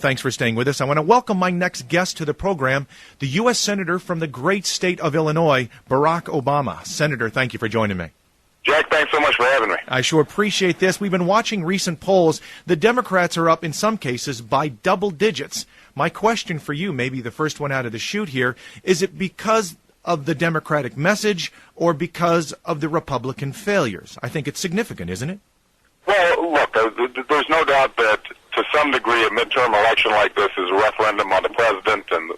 Thanks for staying with us. I want to welcome my next guest to the program, the U.S. Senator from the great state of Illinois, Barack Obama. Senator, thank you for joining me. Jack, thanks so much for having me. I sure appreciate this. We've been watching recent polls. The Democrats are up in some cases by double digits. My question for you, maybe the first one out of the chute here, is it because of the Democratic message or because of the Republican failures? I think it's significant, isn't it? Well, look, there's no doubt that to some degree a midterm election like this is a referendum on the president and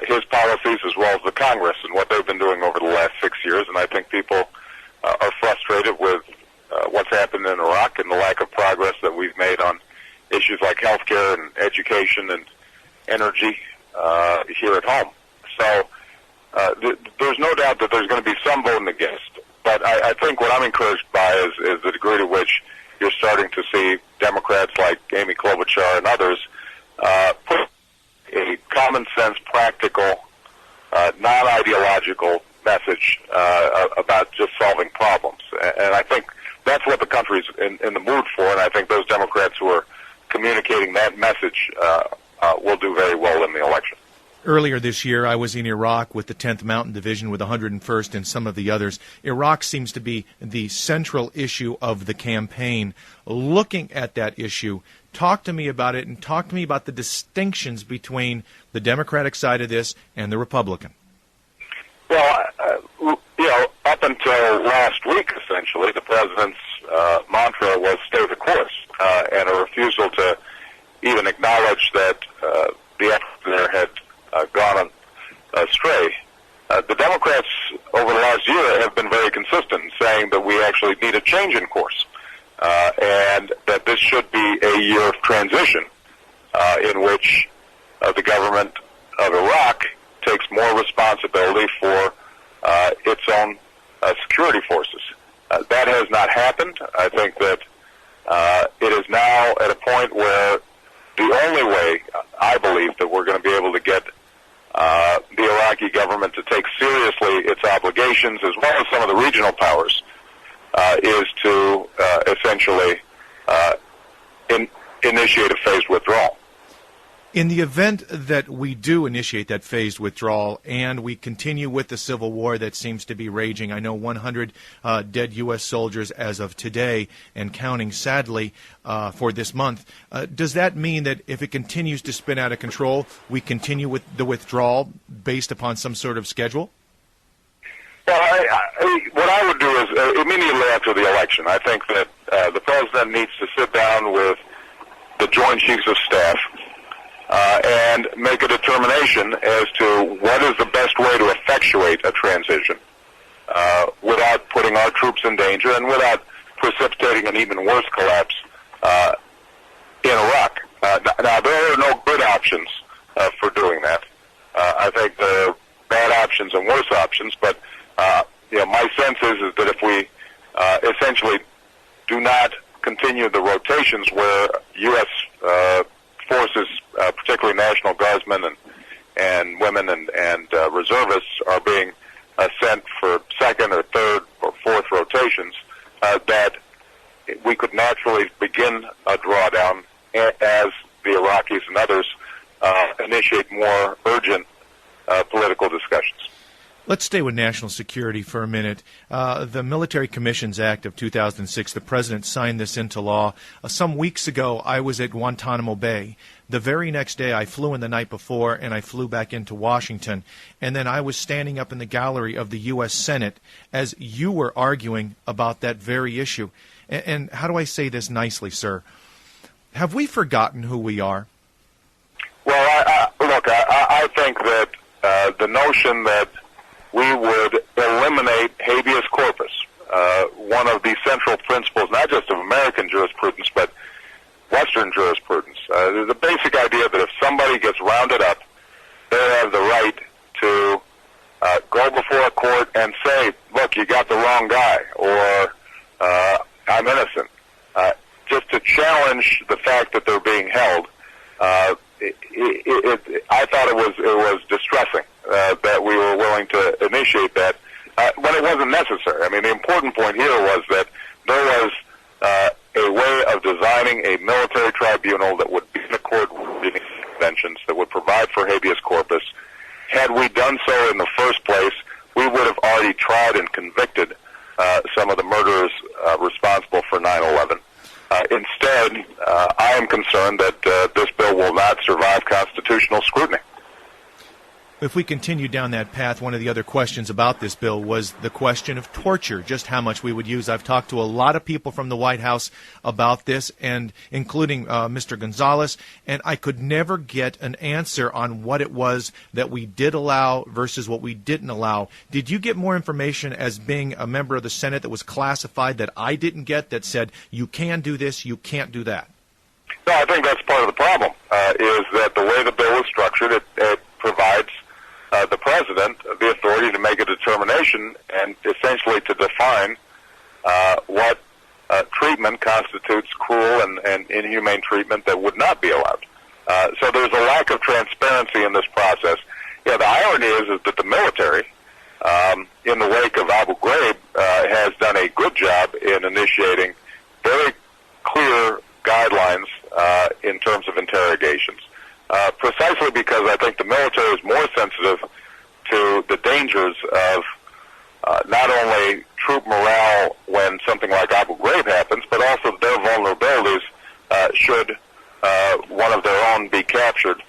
his policies as well as the Congress and what they've been doing over the last 6 years. And I think people are frustrated with what's happened in Iraq and the lack of progress that we've made on issues like health care and education and energy here at home. So there's no doubt that there's going to be some voting against. But I think what I'm encouraged by is the degree to which you're starting to see Democrats like Amy Klobuchar and others put a common-sense, practical, non-ideological message about just solving problems. And I think that's what the country's in the mood for, and I think those Democrats who are communicating that message will do very well in the election. Earlier this year, I was in Iraq with the 10th Mountain Division with 101st and some of the others. Iraq seems to be the central issue of the campaign. Looking at that issue, talk to me about it and talk to me about the distinctions between the Democratic side of this and the Republican. Well, up until last week, essentially, the president's mantra was stay the course, and a refusal to even acknowledge that the effort there had gone astray. The Democrats over the last year have been very consistent in saying that we actually need a change in course, and that this should be a year of transition in which the government of Iraq takes more responsibility for its own security forces. That has not happened. I think that it is now at a point where the only way, I believe, that we're going to be able to get the Iraqi government to take seriously its obligations, as well as some of the regional powers, is to essentially initiate a phased withdrawal. In the event that we do initiate that phased withdrawal and we continue with the civil war that seems to be raging, I know 100 dead U.S. soldiers as of today and counting, sadly, for this month. Does that mean that if it continues to spin out of control, we continue with the withdrawal based upon some sort of schedule? Well, what I would do is immediately after the election, I think that the president needs to sit down with the Joint Chiefs of Staff and make a determination as to what is the best way to effectuate a transition without putting our troops in danger and without precipitating an even worse collapse in Iraq. Now, there are no good options for doing that. I think there are bad options and worse options, but my sense is that if we essentially do not continue the rotations where U.S. Forces, particularly National Guardsmen and women and reservists, are being sent for second or third or fourth rotations, that we could naturally begin a drawdown as the Iraqis and others initiate more urgent political discussions. Let's stay with national security for a minute. The Military Commissions Act of 2006, the President signed this into law. Some weeks ago, I was at Guantanamo Bay. The very next day, I flew in the night before, and I flew back into Washington. And then I was standing up in the gallery of the U.S. Senate as you were arguing about that very issue. And how do I say this nicely, sir? Have we forgotten who we are? Well, I think that the notion that we would eliminate habeas corpus, one of the central principles, not just of American jurisprudence, but Western jurisprudence. There's a basic idea that if somebody gets rounded up, they have the right to go before a court and say, look, you got the wrong guy, or I'm innocent. Just to challenge the fact that they're being held, I thought it was distressing that we were willing to initiate that when it wasn't necessary. I mean, the important point here was that there was a way of designing a military tribunal that would be in accordance court conventions that would provide for habeas corpus. Had we done so in the first place, we would have already tried and convicted some of the murderers responsible for 9/11. Instead, I am concerned that this bill will not survive constitutional scrutiny. If we continue down that path, one of the other questions about this bill was the question of torture, just how much we would use. I've talked to a lot of people from the White House about this, and including Mr. Gonzalez, and I could never get an answer on what it was that we did allow versus what we didn't allow. Did you get more information as being a member of the Senate that was classified that I didn't get, that said you can do this, you can't do that? No, I think that's part of the problem, is that the way the bill is structured, it provides the president the authority to make a determination and essentially to define what treatment constitutes cruel and inhumane treatment that would not be allowed. So there's a lack of transparency in this process. Yeah, the irony is that the military, in the wake of Abu Ghraib, has done a good job in initiating very clear guidelines in terms of interrogations. Precisely because I think the military is more sensitive to the dangers of not only troop morale when something like Abu Ghraib happens, but also their vulnerabilities should one of their own be captured.